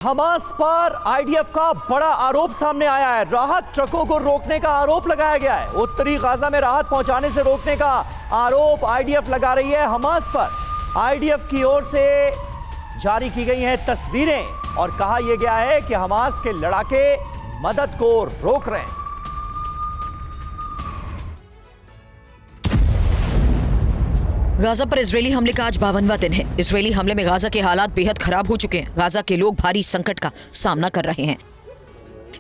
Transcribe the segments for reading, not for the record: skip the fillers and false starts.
Hamas पर IDF का बड़ा आरोप सामने आया है। राहत ट्रकों को रोकने का आरोप लगाया गया है। उत्तरी गाजा में राहत पहुंचाने से रोकने का आरोप आईडीएफ लगा रही है हमास पर। आईडीएफ की ओर से जारी की गई हैं तस्वीरें और कहा यह गया है कि हमास के लड़ाके मदद को रोक रहे हैं। गाजा पर इजरायली हमले का आज 52वां दिन है। इजरायली हमले में गाजा के हालात बेहद खराब हो चुके हैं। गाजा के लोग भारी संकट का सामना कर रहे हैं।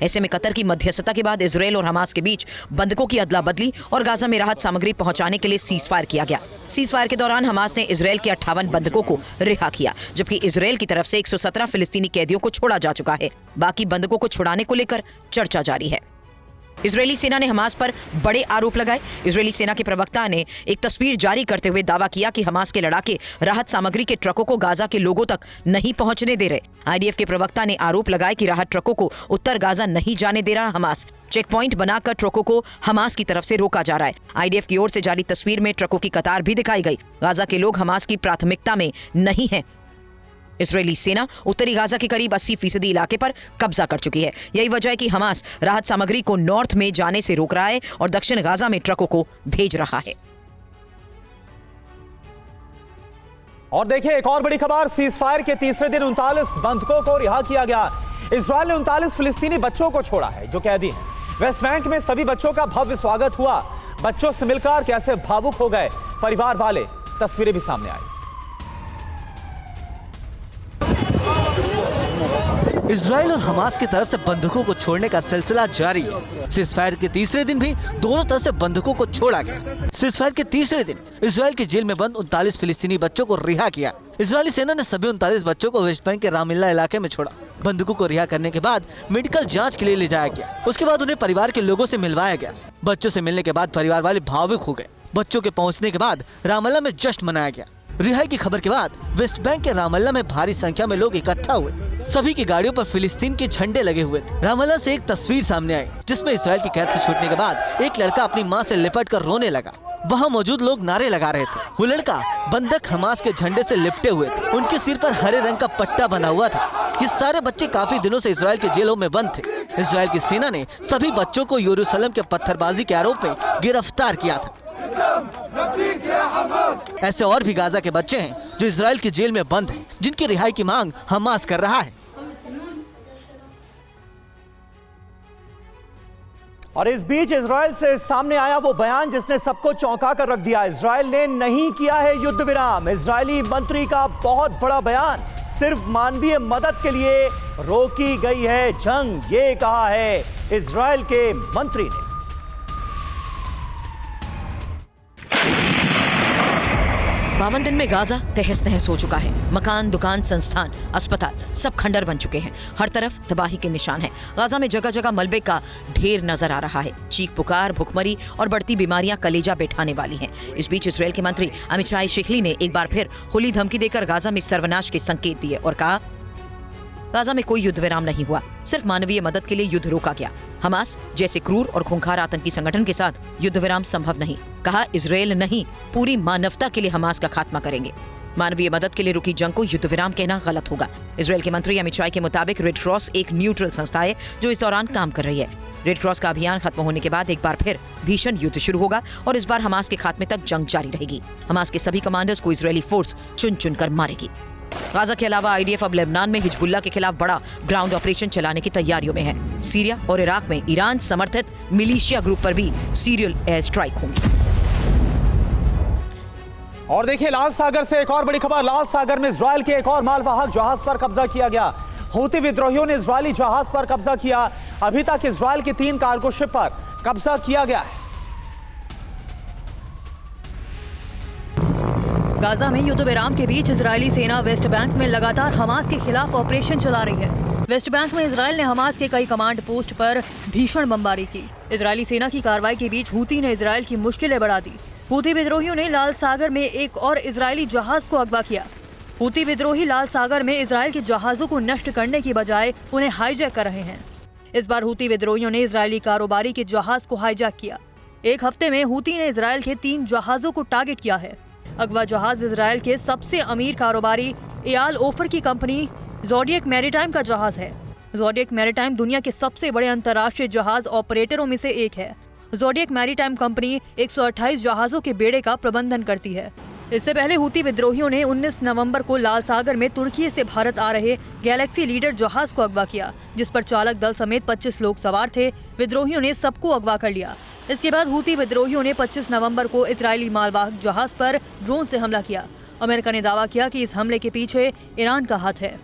ऐसे में कतर की मध्यस्थता के बाद इजरायल और हमास के बीच बंधकों की अदला बदली और गाजा में राहत सामग्री पहुंचाने के लिए सीज फायर किया गया। सीज फायर के दौरान हमास ने इजरायल के 58 बंधकों को रिहा किया, जबकि इजरायल की तरफ से 117 फिलिस्तीनी कैदियों को छोड़ा जा चुका है। बाकी बंधकों को छुड़ाने को लेकर चर्चा जारी है। इजरायली सेना ने हमास पर बड़े आरोप लगाए। इजरायली सेना के प्रवक्ता ने एक तस्वीर जारी करते हुए दावा किया कि हमास के लड़ाके राहत सामग्री के ट्रकों को गाजा के लोगों तक नहीं पहुंचने दे रहे। आईडीएफ के प्रवक्ता ने आरोप लगाया कि राहत ट्रकों को उत्तर गाजा नहीं जाने दे रहा हमास। चेक पॉइंट बनाकर ट्रकों को हमास की तरफ से रोका जा रहा है। आईडीएफ की ओर से जारी तस्वीर में ट्रकों की कतार भी दिखाई गई। गाजा के लोग हमास की प्राथमिकता में नहीं है। इजरायली सेना उत्तरी गाजा के करीब 80% इलाके पर कब्जा कर चुकी है। यही वजह है कि हमास राहत सामग्री को नॉर्थ में जाने से रोक रहा है और दक्षिण गाजा में ट्रकों को भेज रहा है। और देखिए एक और बड़ी खबर, सीज फायर के तीसरे दिन 39 बंधकों को रिहा किया गया। इजरायल ने 39 फिलिस्तीनी बच्चों को छोड़ा है जो कैदी हैं। वेस्ट बैंक में सभी बच्चों का भव्य स्वागत हुआ। बच्चों से मिलकर कैसे भावुक हो गए परिवार वाले, तस्वीरें भी सामने आई। इजरायल और हमास की तरफ से बंधकों को छोड़ने का सिलसिला जारी है। सीजफायर के तीसरे दिन भी दोनों तरफ से बंधकों को छोड़ा गया। सीजफायर के तीसरे दिन इजरायल की जेल में बंद 39 फिलिस्तीनी बच्चों को रिहा किया। इजरायली सेना ने सभी 39 बच्चों को वेस्ट बैंक के रामल्ला इलाके में छोड़ा। बंधकों को रिहा करने के बाद मेडिकल जाँच के लिए ले जाया गया। उसके बाद उन्हें परिवार के लोगों से मिलवाया गया। बच्चों से मिलने के बाद परिवार वाले भावुक हो गए। बच्चों के पहुँचने के बाद रामल्ला में जश्न मनाया गया। रिहाई की खबर के बाद वेस्ट बैंक के रामल्ला में भारी संख्या में लोग इकट्ठा हुए। सभी की गाड़ियों पर फिलिस्तीन के झंडे लगे हुए थे। रामल्ला से एक तस्वीर सामने आई जिसमें इजरायल की कैद से छूटने के बाद एक लड़का अपनी मां से लिपटकर रोने लगा। वहां मौजूद लोग नारे लगा रहे थे। वो लड़का बंधक हमास के झंडे से लिपटे हुए थे। उनके सिर पर हरे रंग का पट्टा बना हुआ था। ये सारे बच्चे काफी दिनों से इजरायल के जेलों में बंद थे। इजरायल की सेना ने सभी बच्चों को यरूशलेम के पत्थरबाजी के आरोप में गिरफ्तार किया था। ऐसे और भी गाजा के बच्चे हैं जो इजरायल की जेल में बंद हैं, जिनकी रिहाई की मांग हमास कर रहा है। और इस बीच इजरायल से सामने आया वो बयान जिसने सबको चौंका कर रख दिया। इजरायल ने नहीं किया है युद्ध विराम। इजरायली मंत्री का बहुत बड़ा बयान, सिर्फ मानवीय मदद के लिए रोकी गई है जंग, ये कहा है इजरायल के मंत्री ने। 52 दिन में गाजा तहस नहस हो चुका है। मकान, दुकान, संस्थान, अस्पताल सब खंडर बन चुके हैं। हर तरफ तबाही के निशान हैं। गाजा में जगह जगह मलबे का ढेर नजर आ रहा है। चीख पुकार, भुखमरी और बढ़ती बीमारियां कलेजा बैठाने वाली हैं। इस बीच इजरायल के मंत्री अमिचाई शेखली ने एक बार फिर खुली धमकी देकर गाजा में सर्वनाश के संकेत दिए और कहा, गाजा में कोई युद्ध विराम नहीं हुआ, सिर्फ मानवीय मदद के लिए युद्ध रोका गया। हमास जैसे क्रूर और खूंखार आतंकी संगठन के साथ युद्ध विराम संभव नहीं। कहा, इजरायल नहीं, पूरी मानवता के लिए हमास का खात्मा करेंगे। मानवीय मदद के लिए रुकी जंग को युद्ध विराम कहना गलत होगा। इजरायल के मंत्री अमित शाह के मुताबिक रेड क्रॉस एक न्यूट्रल संस्था है जो इस दौरान काम कर रही है। रेड क्रॉस का अभियान खत्म होने के बाद एक बार फिर भीषण युद्ध शुरू होगा और इस बार हमास के खात्मे तक जंग जारी रहेगी। हमास के सभी कमांडर्स को इजरायली फोर्स चुन चुनकर मारेगी। गाजा के अलावा आईडीएफ अब लेबनान में हिजबुल्लाह के खिलाफ बड़ा ग्राउंड ऑपरेशन चलाने की तैयारियों में है। सीरिया और इराक में ईरान समर्थित मिलिशिया ग्रुप पर भी सीरियल एयर स्ट्राइक होंगी। और देखिए लाल सागर से एक और बड़ी खबर। लाल सागर में इजरायल के एक और मालवाहक जहाज पर कब्जा किया गया। हूती विद्रोहियों ने इजरायली जहाज पर कब्जा किया। अभी तक इजरायल की 3 कार्गो शिप पर कब्जा किया गया है। गाजा में युद्ध विराम के बीच इजरायली सेना वेस्ट बैंक में लगातार हमास के खिलाफ ऑपरेशन चला रही है। वेस्ट बैंक में इजरायल ने हमास के कई कमांड पोस्ट पर भीषण बमबारी की। इजरायली सेना की कार्रवाई के बीच हूती ने इजरायल की मुश्किलें बढ़ा दी। हूती विद्रोहियों ने लाल सागर में एक और इजरायली जहाज को अगवा किया। हूती विद्रोही लाल सागर में इजरायल के जहाजों को नष्ट करने की बजाय उन्हें हाईजैक कर रहे हैं। इस बार हूती विद्रोहियों ने इजरायली कारोबारी के जहाज को हाईजैक किया। एक हफ्ते में हूती ने इजरायल के 3 जहाजों को टारगेट किया है। अगवा जहाज इजरायल के सबसे अमीर कारोबारी एयाल ओफर की कंपनी ज़ोडिएक मैरीटाइम का जहाज है। ज़ोडिएक मैरीटाइम दुनिया के सबसे बड़े अंतर्राष्ट्रीय जहाज ऑपरेटरों में से एक है। ज़ोडिएक मैरीटाइम कंपनी 128 जहाजों के बेड़े का प्रबंधन करती है। इससे पहले हुती विद्रोहियों ने 19 नवंबर को लाल सागर में तुर्की से भारत आ रहे गैलेक्सी लीडर जहाज को अगवा किया, जिस पर चालक दल समेत 25 लोग सवार थे। विद्रोहियों ने सबको अगवा कर लिया। इसके बाद हुती विद्रोहियों ने 25 नवंबर को इजरायली मालवाहक जहाज पर ड्रोन से हमला किया। अमेरिका ने दावा किया कि इस हमले के पीछे ईरान का हाथ है।